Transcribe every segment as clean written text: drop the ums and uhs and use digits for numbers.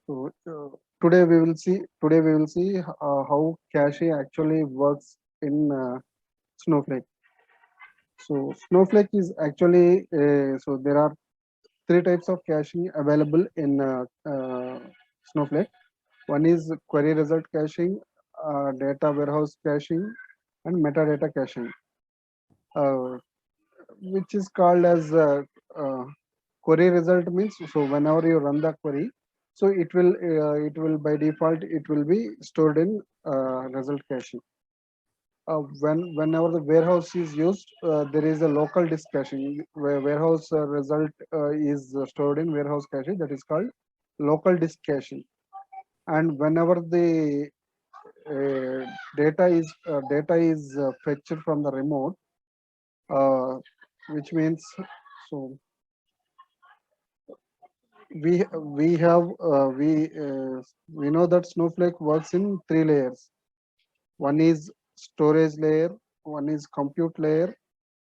Today we will see how cache actually works in Snowflake. So Snowflake is actually so there are three types of caching available in Snowflake. One is query result caching, data warehouse caching, and metadata caching, uh, which is called as uh, query result means so whenever you run the query, so it will by default it will be stored in result caching. Whenever the warehouse is used, there is a local disk caching where warehouse result is stored in warehouse caching, that is called local disk caching. And whenever the uh, data is fetched from the remote, uh, which means so we we have we know that Snowflake works in three layers. One is storage layer, one is compute layer,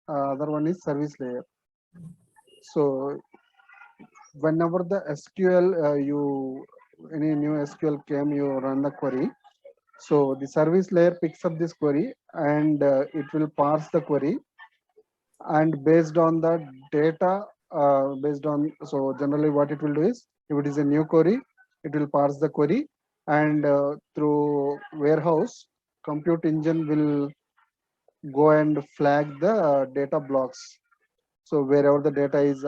other one is service layer. So whenever the SQL you any new SQL came, you run the query. So the service layer picks up this query and it will parse the query, and based on the data, based on so generally what it will do is if it is a new query, it will parse the query, and through warehouse compute engine will go and flag the data blocks. So wherever the data is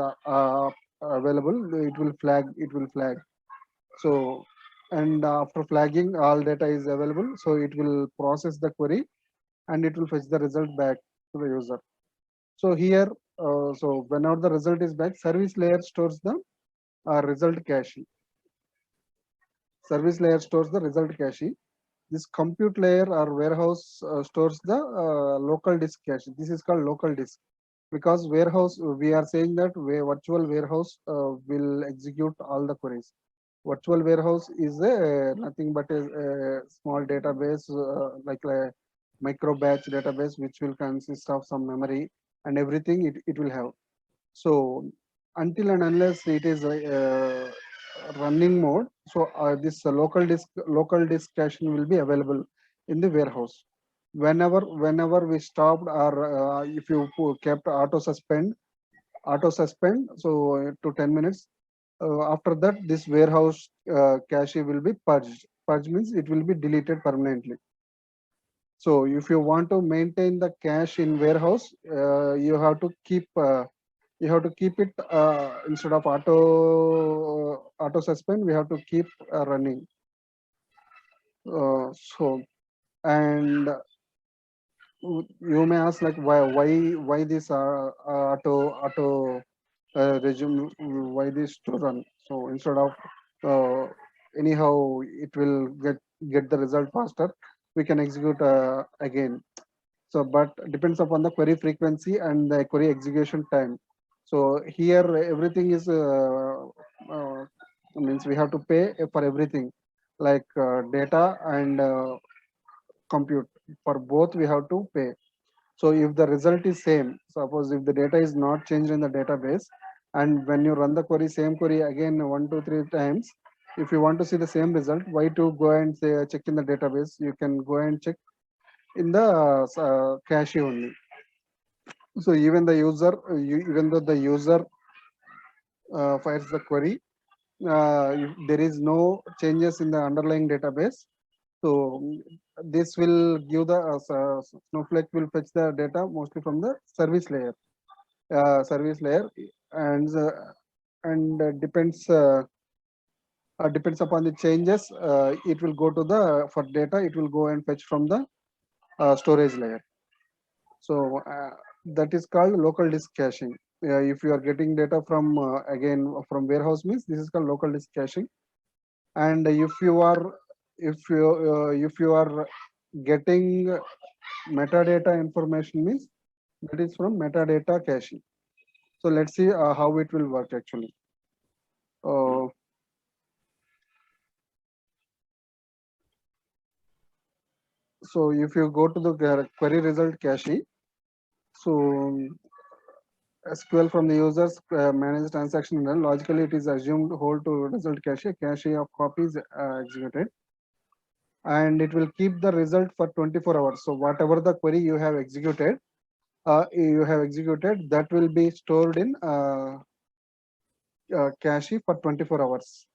available, it will flag. So and after flagging all data is available, so it will process the query and it will fetch the result back to the user. So here, so whenever the result is back, service layer stores the result cache. Service layer stores the result cache. This compute layer or warehouse stores the local disk cache. This is called local disk, because warehouse we are saying that virtual warehouse will execute all the queries. Virtual warehouse is nothing but a small database, like a micro batch database, which will consist of some memory and everything it will have. So until and unless it is running mode, so this local disk caching will be available in the warehouse. Whenever we stopped, or if you kept auto suspend so to 10 minutes, after that this warehouse cache will be purged. Purge means it will be deleted permanently. So if you want to maintain the cache in warehouse, you have to keep it, instead of auto suspend, we have to keep running. So and you may ask like why this auto resume, why this to run. So instead of uh, anyhow it will get the result faster, we can execute again. So but depends upon the query frequency and the query execution time. So here everything is uh, means we have to pay for everything, like data and compute. For both we have to pay. So if the result is same, suppose if the data is not changed in the database, and when you run the query, same query again one, two, three times, if you want to see the same result, why to go and say check in the database? You can go and check in the cache only. So even though the user fires the query, if there is no changes in the underlying database, so this will give the Snowflake will fetch the data mostly from the service layer, and depends upon the changes. It will go to the for data. It will go and fetch from the storage layer. So that is called local disk caching. If you are getting data from again from warehouse means this is called local disk caching. And if you are getting metadata information means that is from metadata caching. So let's see how it will work actually. Uh, so if you go to the query result cache, so SQL from the users manage transaction and logically it is assumed hold to result cache. Cache of copies executed, and it will keep the result for 24 hours. So whatever the query you have executed, that will be stored in cache for 24 hours.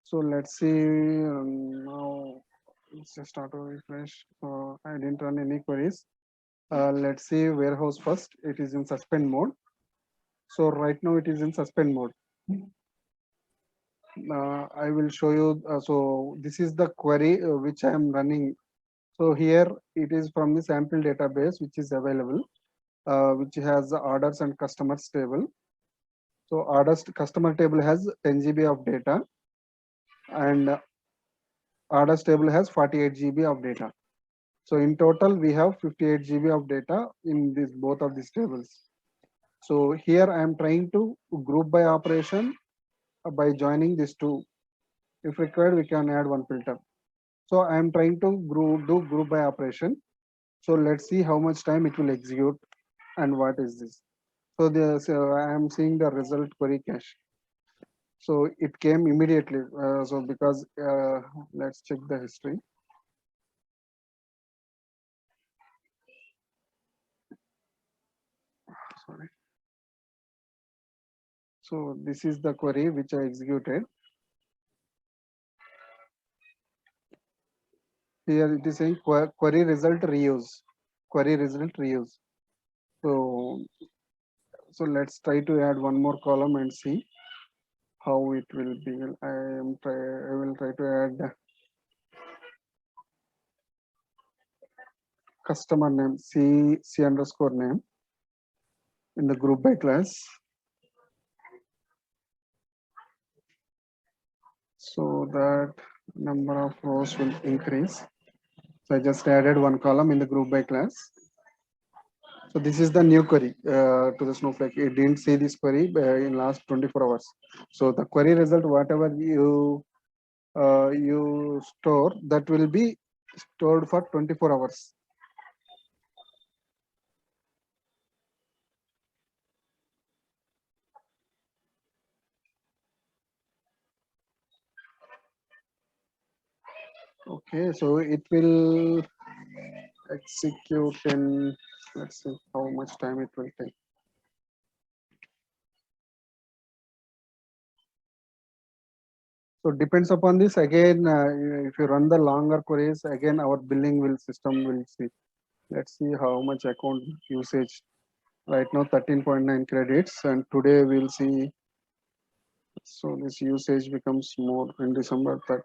So let's see now. Let's just start to refresh. So I didn't run any queries. Let's see warehouse first. It is in suspend mode. So right now it is in suspend mode. I will show you. So this is the query which I am running. So here it is from the sample database which is available, which has the orders and customers table. So orders customer table has 10 GB of data, and orders table has 48 GB of data. So in total we have 58 GB of data in this both of these tables. So here I am trying to group by operation by joining these two. If required, we can add one filter. So I am trying to do group by operation. So let's see how much time it will execute and what is this. So I am seeing the result query cache. So it came immediately. So because let's check the history. Sorry. So this is the query which I executed. Here it is saying query result reuse. Query result reuse. So let's try to add one more column and see how it will be. I will try to add customer name C underscore name in the group by class. So that number of rows will increase. So I just added one column in the group by class. So this is the new query to the Snowflake. It didn't see this query in last 24 hours. So the query result, whatever you store, that will be stored for 24 hours. Okay, so it will execute in, let's see how much time it will take. So depends upon this again. If you run the longer queries, again our billing will system will see. Let's see how much account usage. Right now 13.9 credits, and today we'll see. So this usage becomes more in December 30.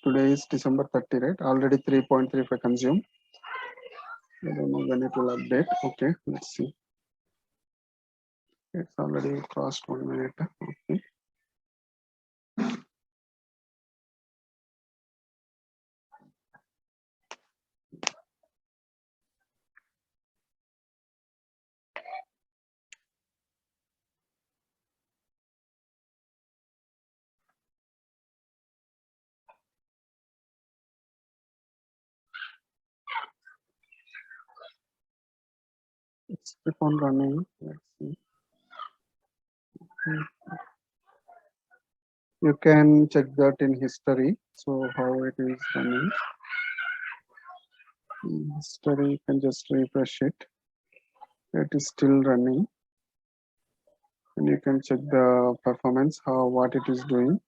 Today is December 30, right? Already 3.35 consumed. I don't know when it will update. Okay, let's see. It's already crossed 1 minute. Okay. It's keep on running. Let's see. You can check that in history. So how it is running. In history, you can just refresh it. It is still running. And you can check the performance, how what it is doing.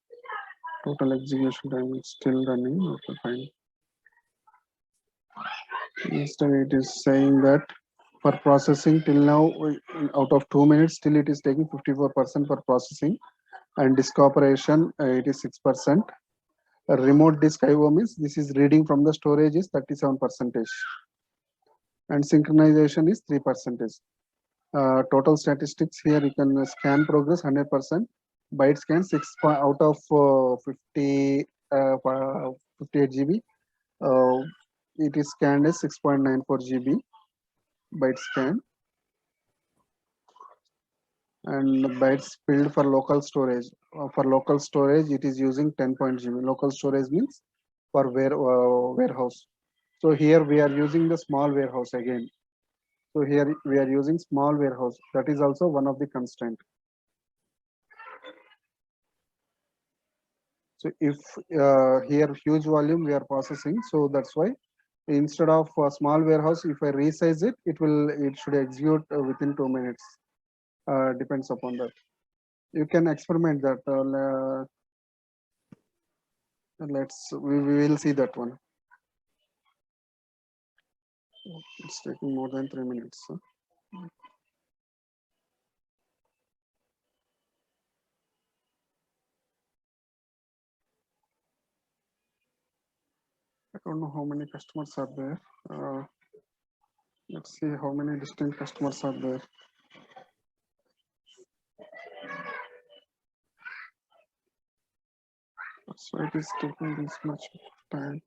Total execution time is still running. Okay, fine. History, it is saying that for processing till now, out of 2 minutes, still it is taking 54% for processing, and disk operation it is 6%. Remote disk IO means this is reading from the storage is 37%, and synchronization is 3%. Total statistics here you can scan progress 100%. Byte scan 6 out of 58 GB. It is scanned as 6.94 GB byte scan, and bytes filled for local storage. For local storage, it is using 10.GB. Local storage means for warehouse. So here we are using the small warehouse again. So here we are using small warehouse. That is also one of the constraint. So if here huge volume we are processing, so that's why instead of a small warehouse, if I resize it, it should execute within 2 minutes. Depends upon that. You can experiment that. We will see that one. It's taking more than 3 minutes. I don't know how many customers are there. Let's see how many distinct customers are there. So it is taking this much time.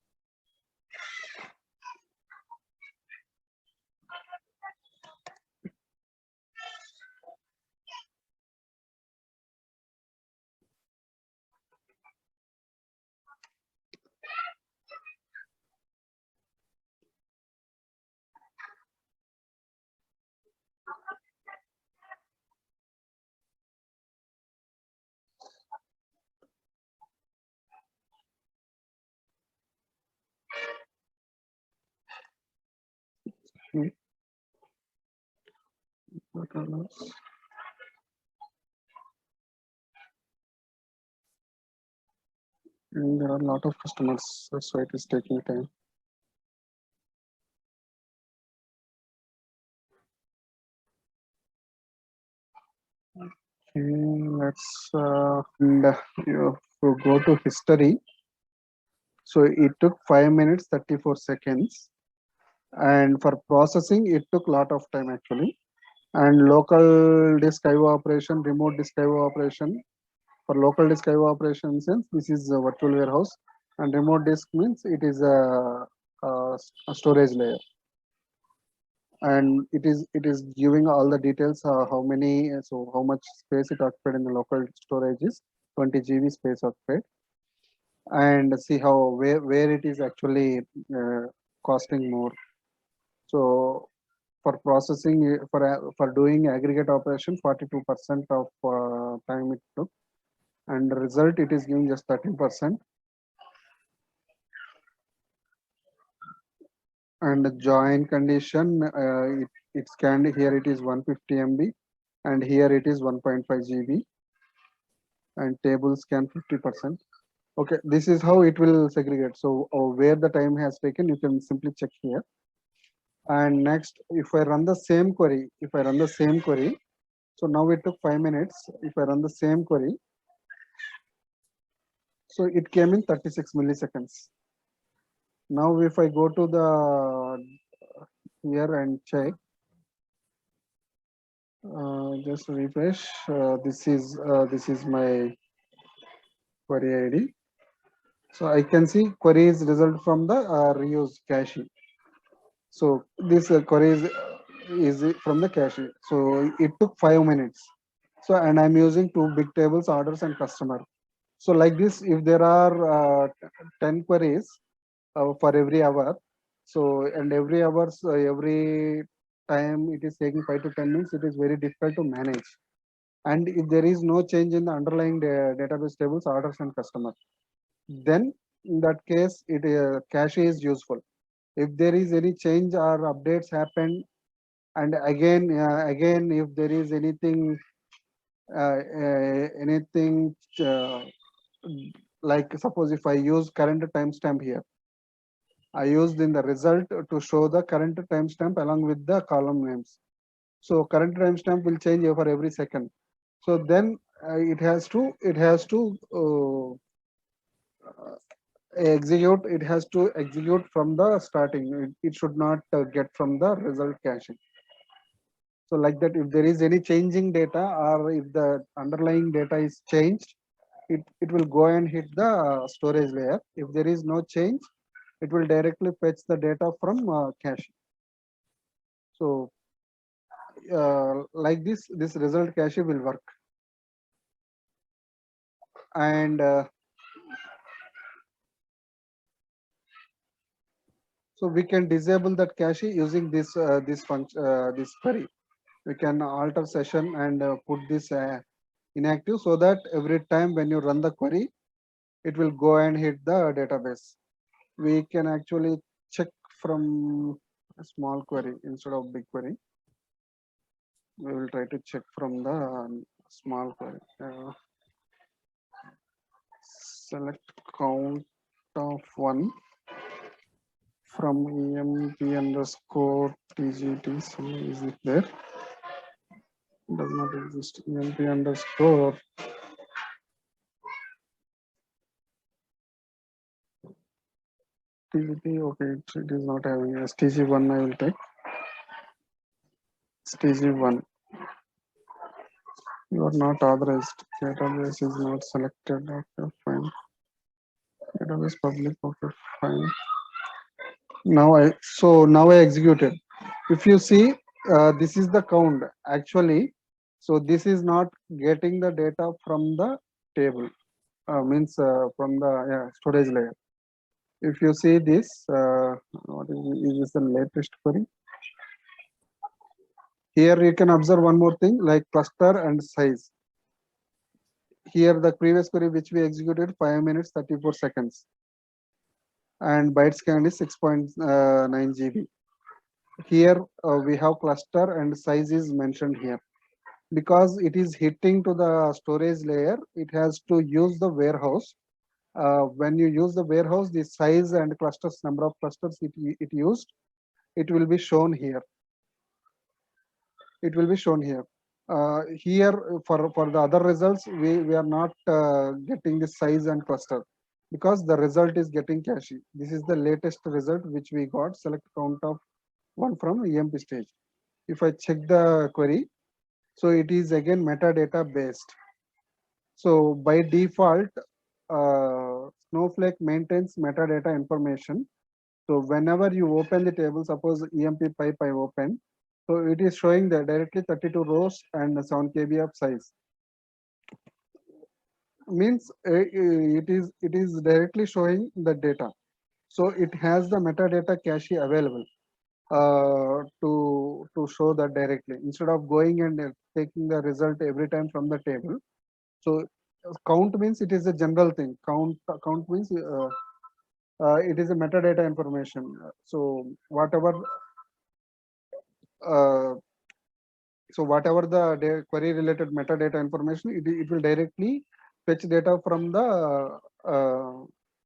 Hmm. What else? And there are a lot of customers, that's why it is taking time. Let's and you go to history. So it took 5 minutes 34 seconds, and for processing it took a lot of time actually. And local disk IO operation, remote disk IO operation. For local disk IO operation sense, this is a virtual warehouse, and remote disk means it is a storage layer. And it is giving all the details, how many, so how much space it occupied in the local storage is 20 GB space occupied, and see how where it is actually costing more. So for processing, for doing aggregate operation, 42% of time it took, and the result it is giving just 13%. And the join condition, it scanned here, it is 150 MB, and here it is 1.5 GB, and table scan 50%. Okay, this is how it will segregate. So where the time has taken, you can simply check here. And next, if I run the same query, so now it took 5 minutes. If I run the same query, so it came in 36 milliseconds. Now if I go to the here and check, just refresh. This is my query ID. So I can see query is result from the reuse cache. So this query is from the cache. So it took 5 minutes. So and I'm using two big tables, orders and customer. So like this, if there are 10 queries for every hour, so and every hours, every time it is taking 5 to 10 minutes, it is very difficult to manage. And if there is no change in the underlying database tables, orders and customer, then in that case, cache is useful. If there is any change or updates happen, and again if there is anything like suppose if I use current timestamp here, I used in the result to show the current timestamp along with the column names. So current timestamp will change for every second. So then it has to execute from the starting. It should not get from the result caching. So like that, if there is any changing data or if the underlying data is changed, it will go and hit the storage layer. If there is no change, it will directly fetch the data from cache. So like this result cache will work. And So we can disable that cache using this function, this query. We can alter session and put this inactive, so that every time when you run the query, it will go and hit the database. We can actually check from a small query instead of big query. We will try to check from the small query. Select count of 1 from emp underscore tgt. So is it there? Does not exist. Emp underscore tgt. Okay, it is not having stg1. I will take stg1. You are not authorized. Database is not selected. Okay, fine. Database public. Okay, fine. Now I executed. If you see, this is the count actually. So this is not getting the data from the table. Means from the storage layer. If you see this, what is this the latest query? Here you can observe one more thing, like cluster and size. Here the previous query which we executed 5 minutes 34 seconds, and byte scan is 6.9 GB. Here we have cluster and size is mentioned here. Because it is hitting to the storage layer, it has to use the warehouse. When you use the warehouse, the size and clusters, number of clusters it used, it will be shown here. It will be shown here. Here for the other results, we are not getting the size and cluster, because the result is getting cache. This is the latest result which we got. Select count of 1 from EMP stage. If I check the query, so it is again metadata based. So by default, Snowflake maintains metadata information. So whenever you open the table, suppose EMP pipe I open, so it is showing that directly 32 rows and 7 KB of size. Means it is directly showing the data. So it has the metadata cache available to show that directly, instead of going and taking the result every time from the table. So count means it is a general thing. Count means it is a metadata information. So whatever uh, whatever the query related metadata information, it will directly fetch data from the uh,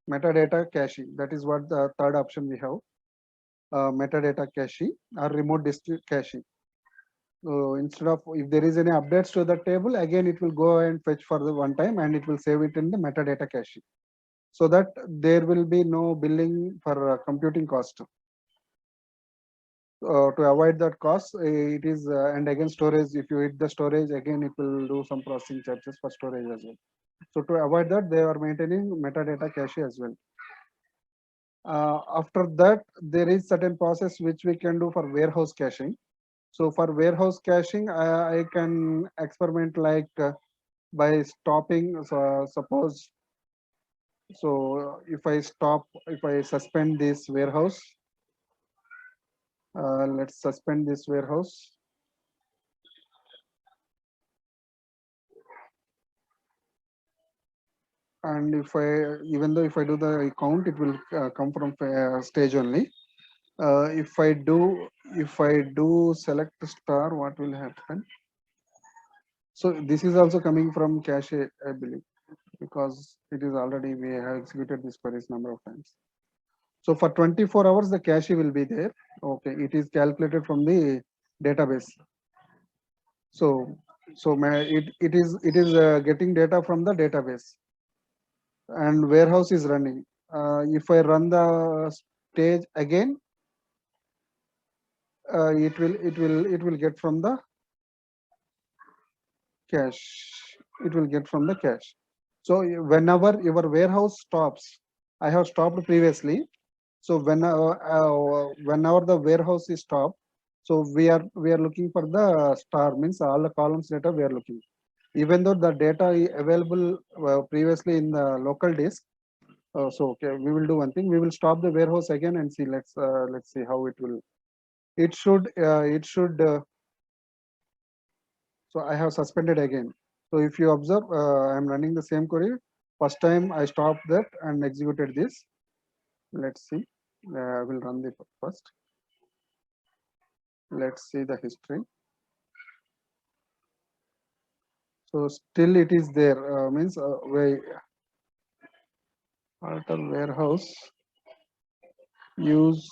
metadata cache. That is what the third option we have, metadata cache or remote disk cache. So instead of, if there is any updates to the table, again it will go and fetch for the one time, and it will save it in the metadata cache, so that there will be no billing for computing cost. To avoid that cost, it is and again storage. If you hit the storage, again it will do some processing charges for storage as well. So to avoid that, they are maintaining metadata cache as well. After that, there is certain process which we can do for warehouse caching. So for warehouse caching, I can experiment like by stopping. So suppose, so if I suspend this warehouse, let's suspend this warehouse. And if I, even though if I do the count, it will come from stage only. If I do select star, what will happen? So this is also coming from cache, I believe, because it is already, we have executed this queries number of times. So for 24 hours, the cache will be there. Okay, it is calculated from the database. So it is getting data from the database, and warehouse is running. If I run the stage again, it will get from the cache. It will get from the cache. So whenever your warehouse stops, I have stopped previously. So whenever the warehouse is stopped, so we are looking for the star, means all the columns data we are looking. Even though the data is available previously in the local disk, So okay, we will do one thing. We will stop the warehouse again and see. Let's see how it will. It should. So I have suspended again. So if you observe, I am running the same query. First time I stopped that and executed this. Let's see. I will run the first. Let's see the history. So still it is there. Means we alter warehouse use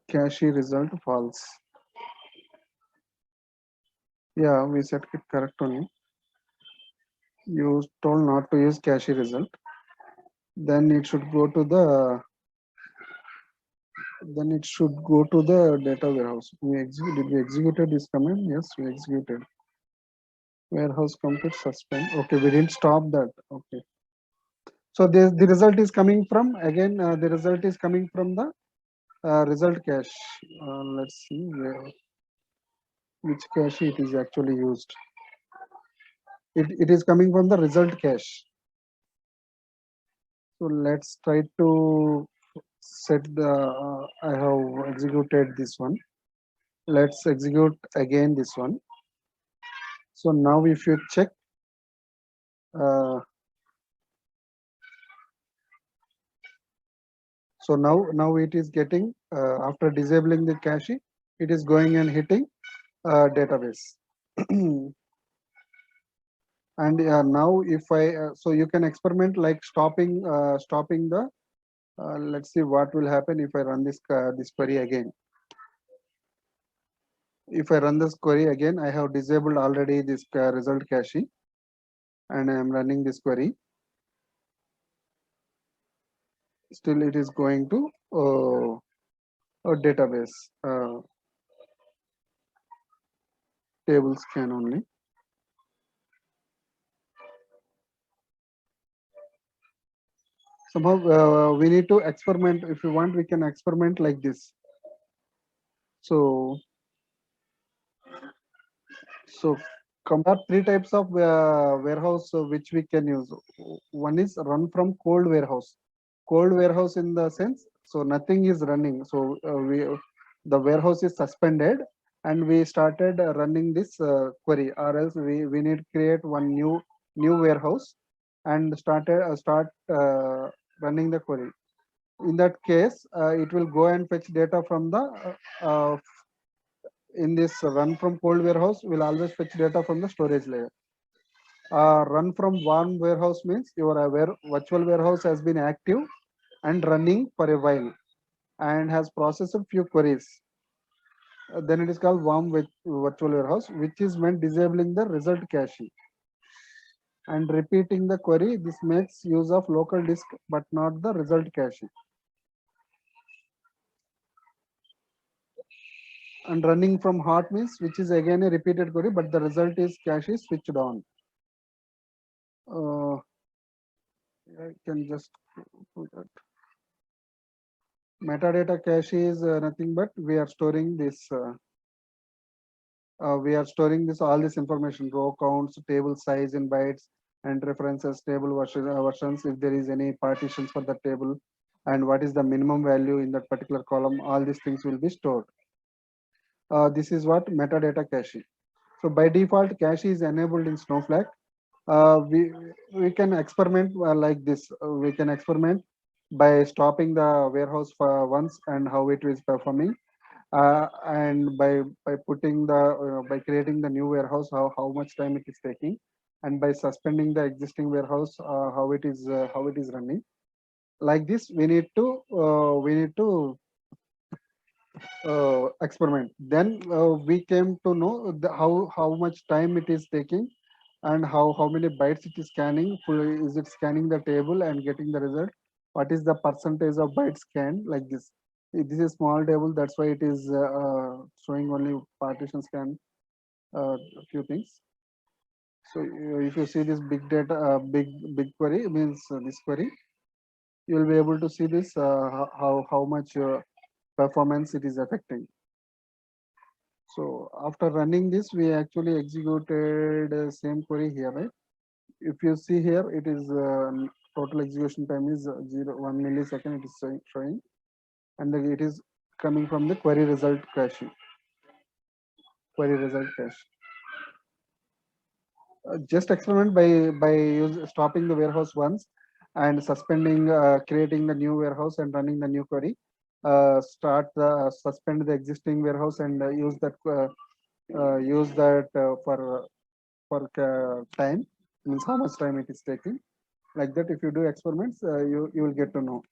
cache result false. Yeah, we set it correct only. You told not to use cache result. Then it should go to the data warehouse. Did we executed this command? Yes, we executed. Warehouse complete suspend. Okay, we didn't stop that. Okay. So the result is coming from again. The result is coming from the result cache. Let's see which cache it is actually used. It is coming from the result cache. So let's try to set the. I have executed this one. Let's execute again this one. So now if you check, uh, so now it is getting after disabling the cache, it is going and hitting database. And now if I so you can experiment like stopping the let's see what will happen if I run this query again. If I run this query again, I have disabled already this result cache and I am running this query. Still it is going to a database table scan only. Somehow we need to experiment. If you want, we can experiment like this. So so there are three types of warehouse which we can use. One is run from cold warehouse. Cold warehouse in the sense, so nothing is running. So we the warehouse is suspended, and we started running this query, or else we need create one new warehouse and start running the query. In that case, it will go and fetch data from the in this run from cold warehouse will always fetch data from the storage layer. Run from warm warehouse means your virtual warehouse has been active and running for a while and has processed few queries. Then it is called warm virtual warehouse, which is meant disabling the result cache and repeating the query. This makes use of local disk but not the result cache. And running from hot means which is again a repeated query, but the result is cache is switched on. I can just do that. Metadata cache is nothing but we are storing this. We are storing this all this information: row counts, table size in bytes, and references, table versions. If there is any partitions for the table, and what is the minimum value in that particular column, all these things will be stored. This is what metadata cache. So by default, cache is enabled in Snowflake. We can experiment like this. We can experiment by stopping the warehouse for once and how it is performing, and by putting the by creating the new warehouse, how much time it is taking, and by suspending the existing warehouse, how it is running. Like this, we need to experiment. Then we came to know how much time it is taking and how many bytes it is scanning. Is it scanning the table and getting the result? What is the percentage of bytes scanned? Like this. This is small table. That's why it is showing only partition scan. A few things. So if you see this big data, big query means this query, you will be able to see this how much performance it is affecting. So after running this, we actually executed same query here, right? If you see here, it is total execution time is 1 millisecond. It is showing, and it is coming from the query result caching. Query result cache. Just experiment by stopping the warehouse once and suspending, creating the new warehouse and running the new query. Suspend the existing warehouse and use that for time, means how much time it is taking. Like that, if you do experiments, you will get to know.